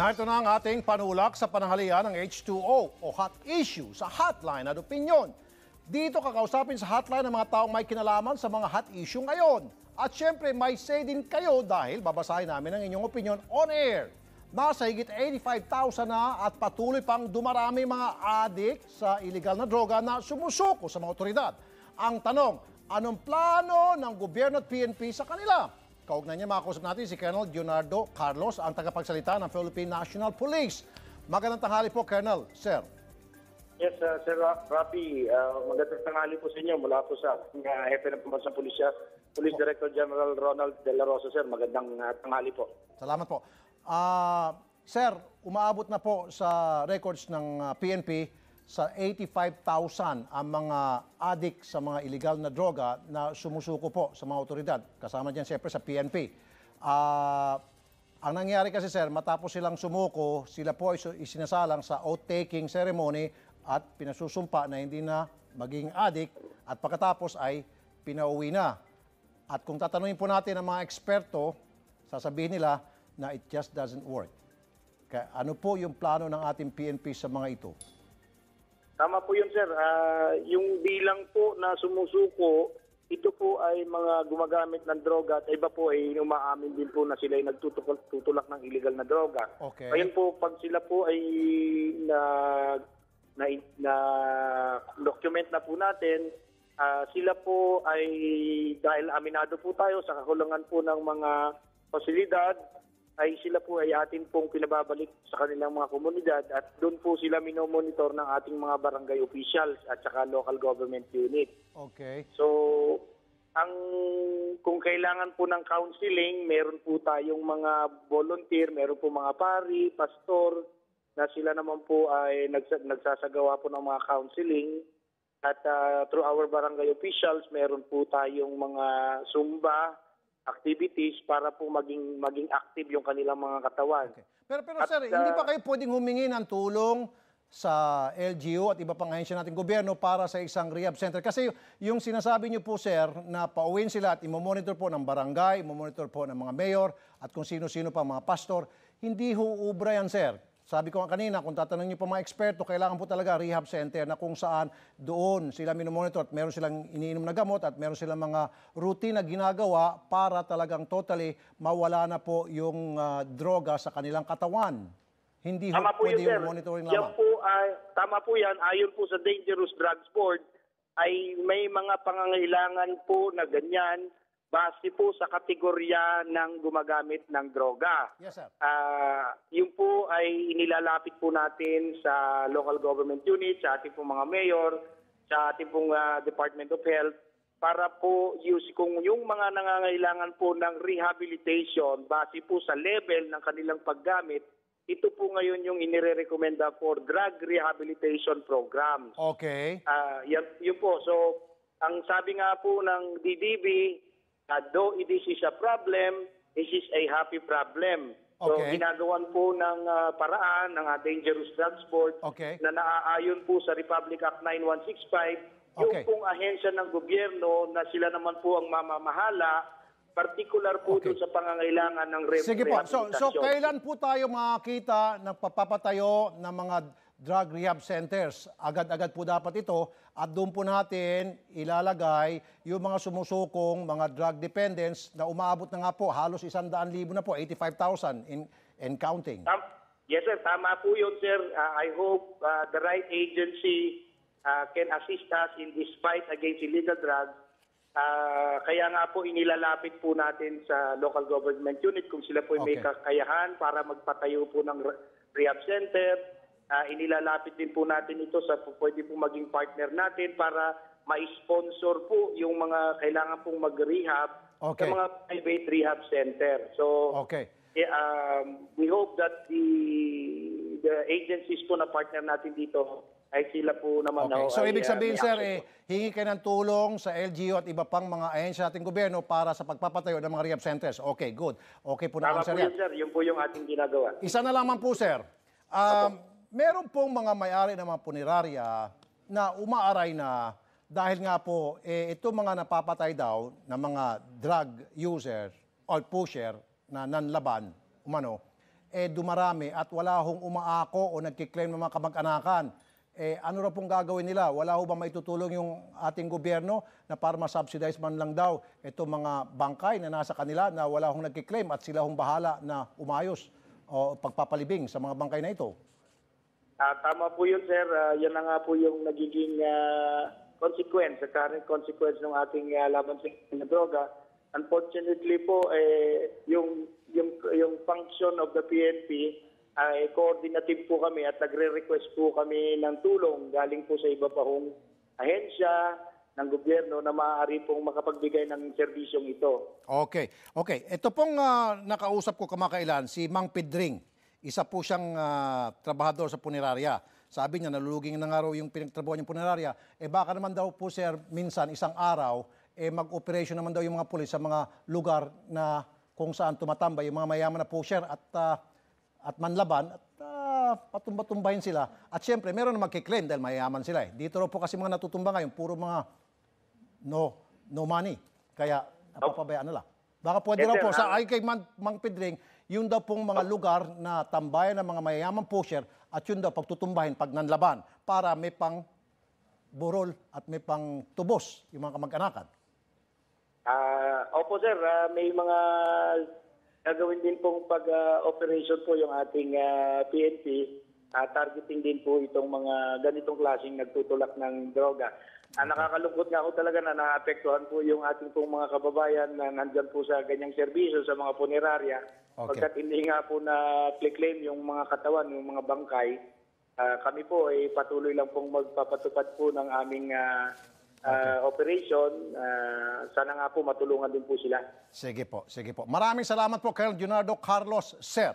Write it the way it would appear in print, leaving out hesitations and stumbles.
Narito na ang ating panulak sa pananghalian ng H2O o Hot Issue sa Hotline at Opinion. Dito kakausapin sa hotline ng mga taong may kinalaman sa mga hot issue ngayon. At syempre may say din kayo dahil babasahin namin ang inyong opinion on air. Nasa higit 85,000 na at patuloy pang dumarami mga adik sa illegal na droga na sumusuko sa mga otoridad. Ang tanong, anong plano ng gobyerno at PNP sa kanila? Kaugnay niya, makakusap natin si Colonel Leonardo Carlos, ang tagapagsalita ng Philippine National Police. Magandang tanghali po, Colonel. Sir. Yes, Sir Rafi, magandang tanghali po sa inyo mula po sa Hepe ng Pambansang Pulisya, Police Director General Ronald De La Rosa, sir. Magandang tanghali po. Salamat po. Sir, umaabot na po sa records ng PNP sa 85,000 ang mga adik sa mga illegal na droga na sumusuko po sa mga otoridad. Kasama dyan siyempre sa PNP. Ang nangyari kasi, sir, matapos silang sumuko, sila po ay isinasalang sa oath-taking ceremony at pinasusumpa na hindi na maging adik at pagkatapos ay pinauwi na. At kung tatanungin po natin ang mga eksperto, sasabihin nila na it just doesn't work. Kaya ano po yung plano ng ating PNP sa mga ito? Tama po yun, sir. Yung bilang po na sumusuko, ito po ay mga gumagamit ng droga at iba po ay umaamin din po na sila ay nagtutulak ng illegal na droga. Okay. Ngayon po, pag sila po ay na document na po natin, sila po ay dahil aminado po tayo sa kakulangan po ng mga pasilidad, ay sila po ay atin pong pinababalik sa kanilang mga komunidad at doon po sila minomonitor ng ating mga barangay officials at saka local government unit. Okay. So, kung kailangan po ng counseling, meron po tayong mga volunteer, meron po mga pari, pastor, na sila naman po ay nagsasagawa po ng mga counseling. At through our barangay officials, meron po tayong mga Zumba activities para po maging active yung kanilang mga katawan. Okay. Pero sir, hindi pa kayo pwedeng humingi ng tulong sa LGU at iba pang ahensya nating gobyerno para sa isang rehab center? Kasi yung sinasabi niyo po, sir, na pauwiin sila at imomonitor po ng barangay, imomonitor po ng mga mayor at kung sino-sino pa mga pastor, hindi huubra yan, sir. Sabi ko kanina, kung tatanungin niyo pa mga eksperto, kailangan po talaga rehab center na kung saan doon sila minomonitor at meron silang iniinom na gamot at meron silang mga routine na ginagawa para talagang totally mawala na po yung droga sa kanilang katawan. Hindi tama po pwede yun, yung monitoring lamang. Tama po yan. Ayon po sa Dangerous Drugs Board, ay may mga pangangailangan po na ganyan base po sa kategorya ng gumagamit ng droga. Yes, sir. Yung po ay inilalapit po natin sa local government unit, sa ating pong mga mayor, sa ating pong Department of Health, para po kung yung mga nangangailangan po ng rehabilitation base po sa level ng kanilang paggamit, ito po ngayon yung inirekomenda for drug rehabilitation programs. Okay. Yun po. So, ang sabi nga po ng DDB, though this is a problem, this is a happy problem. So, Okay. ginagawan po ng paraan ng Dangerous Drugs Board Okay. na naaayon po sa Republic Act 9165, yung Okay. pong ahensya ng gobyerno na sila naman po ang mamamahala, particular po Okay. doon sa pangangailangan ng Sige po. So rehabilitasyon. kailan po tayo makakita ng papapatayo ng mga drug rehab centers? Agad-agad po dapat ito at doon po natin ilalagay yung mga sumusukong mga drug dependents na umaabot na nga po halos 100,000 na po, 85,000 in counting. Yes, sir. Tama po yun, sir. I hope the right agency can assist us in this fight against illegal drugs. Kaya nga po inilalapit po natin sa local government unit kung sila po may Okay. kakayahan para magpatayo po ng rehab center. Inilalapit din po natin ito sa pwede po maging partner natin para ma-sponsor po yung mga kailangan pong mag-rehab Okay. sa mga private rehab center. So, Okay. we hope that the agencies po na partner natin dito ay sila po naman. Okay. So ibig sabihin, may sir, action po. hingi kayo ng tulong sa LGU at iba pang mga ahensya ating gobyerno para sa pagpapatayo ng mga rehab centers. Okay, good. Okay po na Tama answer po yan. yun, sir. Yun po yung ating ginagawa. Isa na lamang po, sir. Meron pong mga may-ari ng mga punerarya na umaaray na dahil nga po, ito mga napapatay daw ng mga drug user or pusher na nanlaban, umano, dumarami at wala hong umaako o nagkiklaim ng mga kamag-anakan, ano na pong gagawin nila? Wala ho ba maitutulong yung ating gobyerno na para ma-subsidize man lang daw itong mga bangkay na nasa kanila na wala hong nagkiklaim at sila hong bahala na umayos o pagpapalibing sa mga bangkay na ito? Tama po yun, sir. Yan na nga po yung nagiging consequence, the current consequence ng ating laban sa droga. Unfortunately po, yung function of the PNP, coordinative po kami at nagre-request po kami ng tulong galing po sa iba pa hong ahensya ng gobyerno na maaari pong makapagbigay ng serbisyong ito. Okay. Ito pong nakausap ko kamakailan, si Mang Pedring. Isa po siyang trabahador sa punerarya. Sabi niya, naluluging na nga raw yung pinagtrabaho niyang punerarya. Baka naman daw po, sir, minsan, isang araw, mag-operation naman daw yung mga pulis sa mga lugar na kung saan tumatambay yung mga mayaman na pusher at manlaban at patumba-tumbahin sila. At syempre, meron na magkiklaim dahil mayaman sila. Dito raw po kasi mga natutumba ngayon, puro mga no money. Kaya napapabayaan nila. Baka pwede raw po, sa ay kay Mang Pedring, yung daw pong mga lugar na tambayan ng mga mayayamang pusher at yun daw pagtutumbahin pag nanlaban para may pang burol at may pang tubos yung mga kamag-anakan. Opo, sir. May mga gagawin din pong pag-operation po yung ating PNP. Targeting din po itong mga ganitong klaseng nagtutulak ng droga. Nakakalungkot nga ako talaga na naapektuhan po yung ating pong mga kababayan na nandyan po sa ganyang serbisyo sa mga punerarya. Pagkat hindi nga po na-claim yung mga katawan, yung mga bangkay, kami po ay patuloy lang pong magpapatupad po ng aming operation. Sana nga po matulungan din po sila. Sige po. Maraming salamat po, Colonel Junardo Carlos, sir.